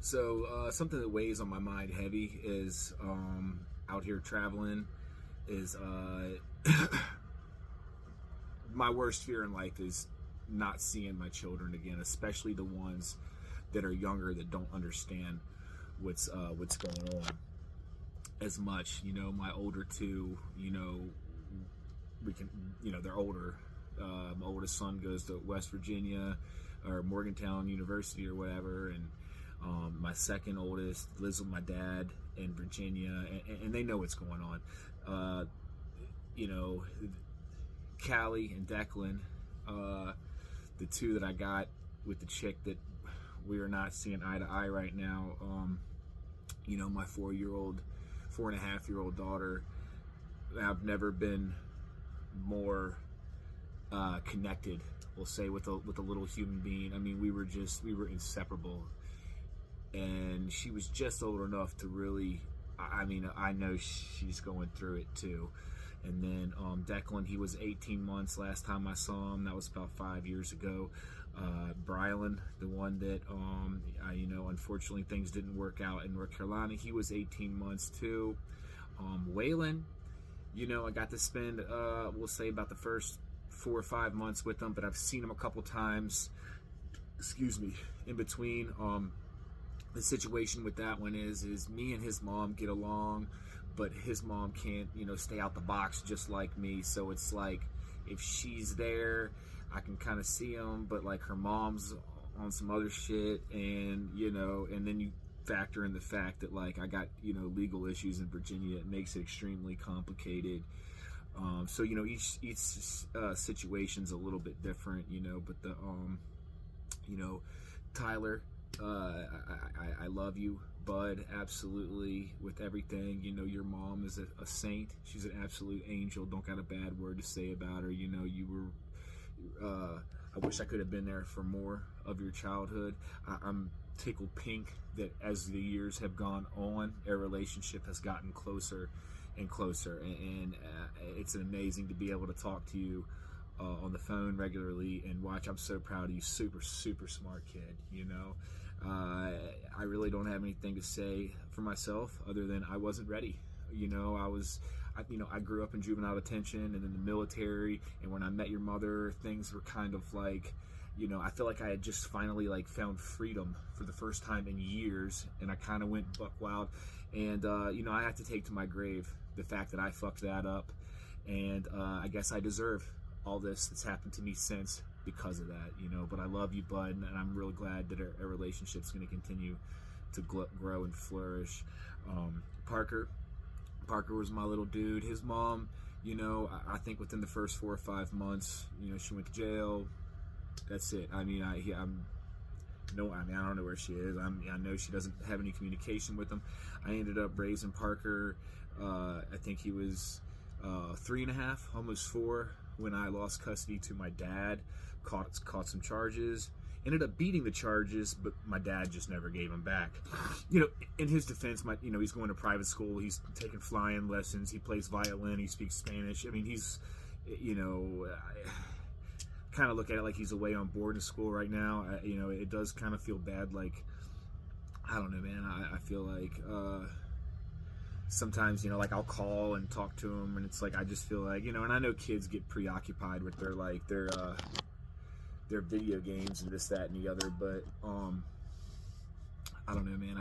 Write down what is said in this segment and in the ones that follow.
Something that weighs on my mind heavy is out here traveling is my worst fear in life is not seeing my children again, especially the ones that are younger that don't understand what's going on as much. My older two, we can, they're older. My oldest son goes to West Virginia or Morgantown University or whatever, and my second oldest lives with my dad in Virginia, and they know what's going on. You know, Callie and Declan, the two that I got with the chick that we are not seeing eye to eye right now. My 4.5-year-old daughter. I've never been more connected, we'll say, with a little human being. I mean, we were inseparable, and she was just old enough to really. I know she's going through it too. And then Declan, he was 18 months last time I saw him. That was about 5 years ago. Brylan, the one that, unfortunately things didn't work out in North Carolina, he was 18 months too. Waylon, I got to spend, we'll say, about the first 4 or 5 months with him, but I've seen him a couple times, in between. The situation with that one is me and his mom get along, but his mom can't, stay out the box just like me. So it's like, if she's there, I can kind of see him, but like her mom's on some other shit, and and then you factor in the fact that like I got legal issues in Virginia. It makes it extremely complicated. So each situation's a little bit different, but the Tyler, I love you, bud, absolutely, with everything. Your mom is a saint. She's an absolute angel. Don't got a bad word to say about her. You were, I wish I could have been there for more of your childhood. I'm tickled pink that as the years have gone on, our relationship has gotten closer and closer, and it's amazing to be able to talk to you on the phone regularly and watch. I'm so proud of you. Super, super smart kid. I really don't have anything to say for myself other than I wasn't ready. I grew up in juvenile detention and in the military, and when I met your mother, things were kind of like, I feel like I had just finally like found freedom for the first time in years, and I kind of went buck wild, and I have to take to my grave the fact that I fucked that up, and I guess I deserve all this that's happened to me since because of that, but I love you, bud, and I'm really glad that our relationship's going to continue to grow and flourish. Parker was my little dude. His mom, I think within the first 4 or 5 months, she went to jail. That's it. I don't know where she is. I know she doesn't have any communication with him. I ended up raising Parker. I think he was 3.5, almost 4, when I lost custody to my dad. Caught some charges. Ended up beating the charges, but my dad just never gave him back. In his defense, he's going to private school. He's taking flying lessons. He plays violin. He speaks Spanish. He's, kind of look at it like he's away on boarding school right now. It does kind of feel bad. Like, I don't know, man. I feel like sometimes, like I'll call and talk to him, and it's like I just feel like, and I know kids get preoccupied with their video games and this, that, and the other, but I don't know, man.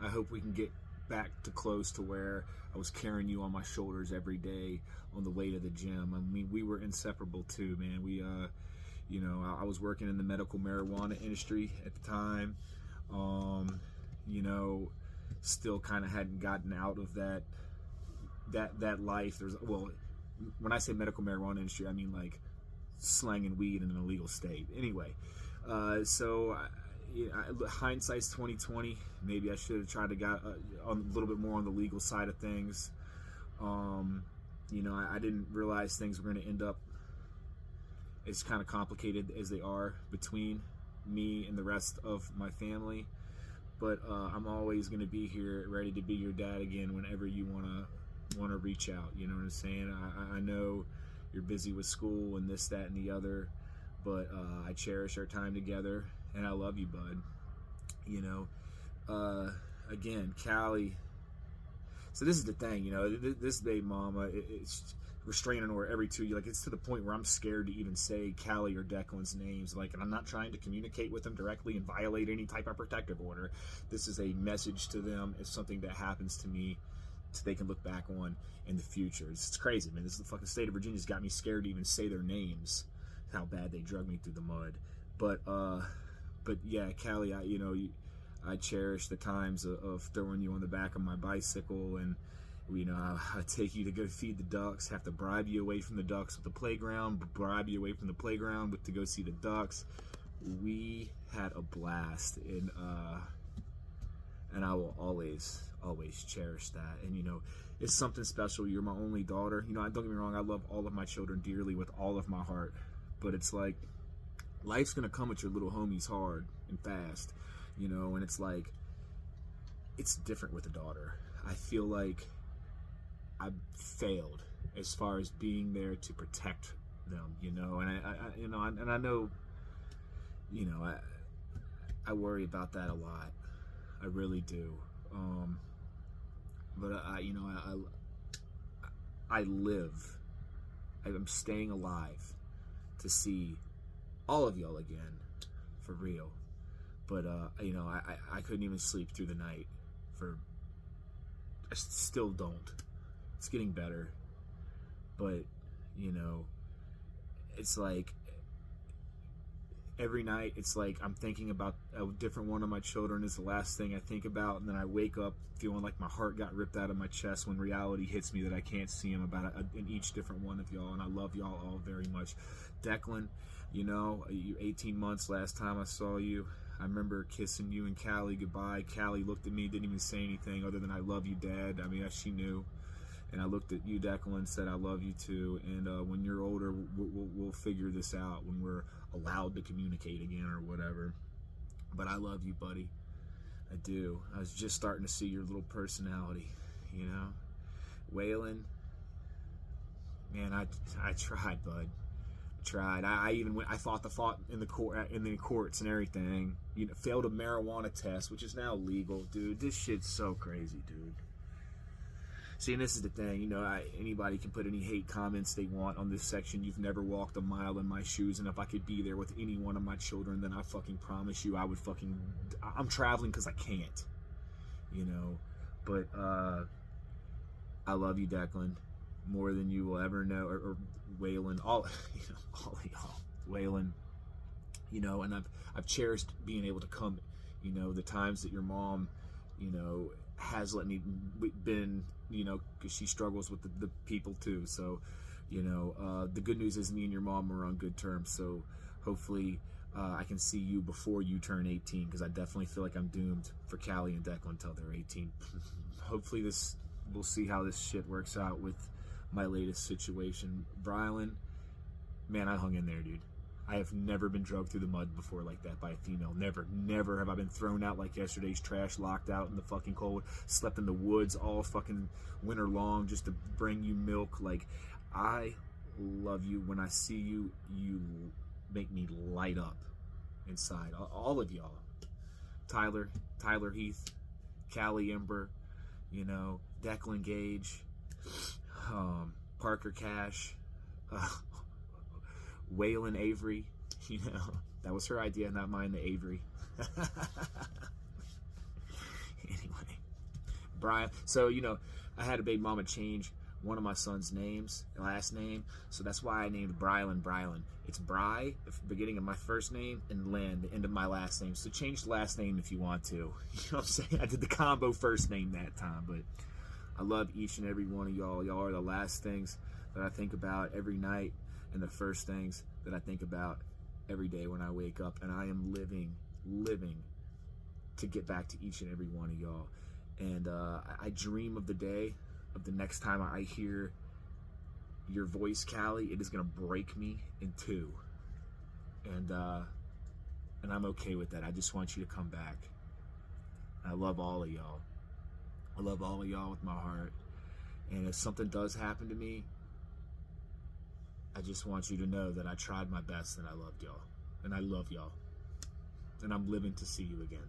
I hope we can get back to close to where I was carrying you on my shoulders every day on the way to the gym. We were inseparable too, man. We I was working in the medical marijuana industry at the time. Still kind of hadn't gotten out of that life. When I say medical marijuana industry, I mean like slanging weed in an illegal state. Anyway, hindsight's 2020. Maybe I should have tried to got a little bit more on the legal side of things. I didn't realize things were going to end up as kind of complicated as they are between me and the rest of my family. But I'm always going to be here, ready to be your dad again whenever you want to reach out. You know what I'm saying? I know you're busy with school and this, that, and the other, but I cherish our time together, and I love you, bud. again, Callie. So this is the thing, you know, this baby mama, it's restraining order every 2 years. Like, it's to the point where I'm scared to even say Callie or Declan's names. Like, and I'm not trying to communicate with them directly and violate any type of protective order. This is a message to them. It's something that happens to me, so they can look back on in the future. It's crazy, man. This is the fucking state of Virginia's got me scared to even say their names. How bad they drug me through the mud. But yeah, Callie, I cherish the times of throwing you on the back of my bicycle, and you know, I take you to go feed the ducks, have to bribe you away from the ducks with the playground, bribe you away from the playground to go see the ducks. We had a blast, and I will always cherish that. And you know, it's something special. You're my only daughter. You know, don't get me wrong, I love all of my children dearly with all of my heart, but it's like life's gonna come at your little homies hard and fast. You know, and it's like, it's different with a daughter. I feel like I failed as far as being there to protect them, you know, and I know, you know, I worry about that a lot. I really do. But I live. I'm staying alive to see all of y'all again, for real. But, you know, I couldn't even sleep through the night I still don't. It's getting better. But, you know, it's like, every night, it's like I'm thinking about a different one of my children is the last thing I think about. And then I wake up feeling like my heart got ripped out of my chest when reality hits me that I can't see them in each different one of y'all. And I love y'all all very much. Declan, you know, you 18 months last time I saw you. I remember kissing you and Callie goodbye. Callie looked at me, didn't even say anything other than I love you, Dad. I mean, she knew. And I looked at you, Declan, and said I love you too. And when you're older, we'll figure this out when we're allowed to communicate again or whatever. But I love you, buddy. I do. I was just starting to see your little personality, you know. Waylon, man, I tried, bud. Tried. I even went. I fought in the courts and everything. You know, failed a marijuana test, which is now legal, dude. This shit's so crazy, dude. See, and this is the thing. You know, anybody can put any hate comments they want on this section. You've never walked a mile in my shoes, and if I could be there with any one of my children, then I fucking promise you, I would fucking. I'm traveling because I can't. You know, but I love you, Declan, more than you will ever know, or Waylon, all of y'all, Waylon, you know, and I've cherished being able to come, you know, the times that your mom, you know, has let me been, you know, because she struggles with the people too. So, you know, the good news is me and your mom are on good terms. So hopefully I can see you before you turn 18, because I definitely feel like I'm doomed for Callie and Declan until they're 18. Hopefully we'll see how this shit works out with my latest situation. Brylan, man, I hung in there, dude. I have never been dragged through the mud before like that by a female. Never have I been thrown out like yesterday's trash, locked out in the fucking cold, slept in the woods all fucking winter long just to bring you milk. Like, I love you. When I see you, you make me light up inside. All of y'all. Tyler Heath, Callie Ember, you know, Declan Gage, Parker Cash, Waylon Avery, you know, that was her idea, not mine, the Avery. Anyway, Brian, so, you know, I had a baby mama change one of my son's last name, so that's why I named Brylan. It's Bry, the beginning of my first name, and Lynn, the end of my last name. So change the last name if you want to. You know what I'm saying? I did the combo first name that time, but I love each and every one of y'all. Y'all are the last things that I think about every night, and the first things that I think about every day when I wake up. And I am living to get back to each and every one of y'all. And I dream of the day of the next time I hear your voice, Callie. It is gonna break me in two, and I'm okay with that. I just want you to come back. I love all of y'all. I love all of y'all with my heart. And if something does happen to me, I just want you to know that I tried my best and I loved y'all. And I love y'all. And I'm living to see you again.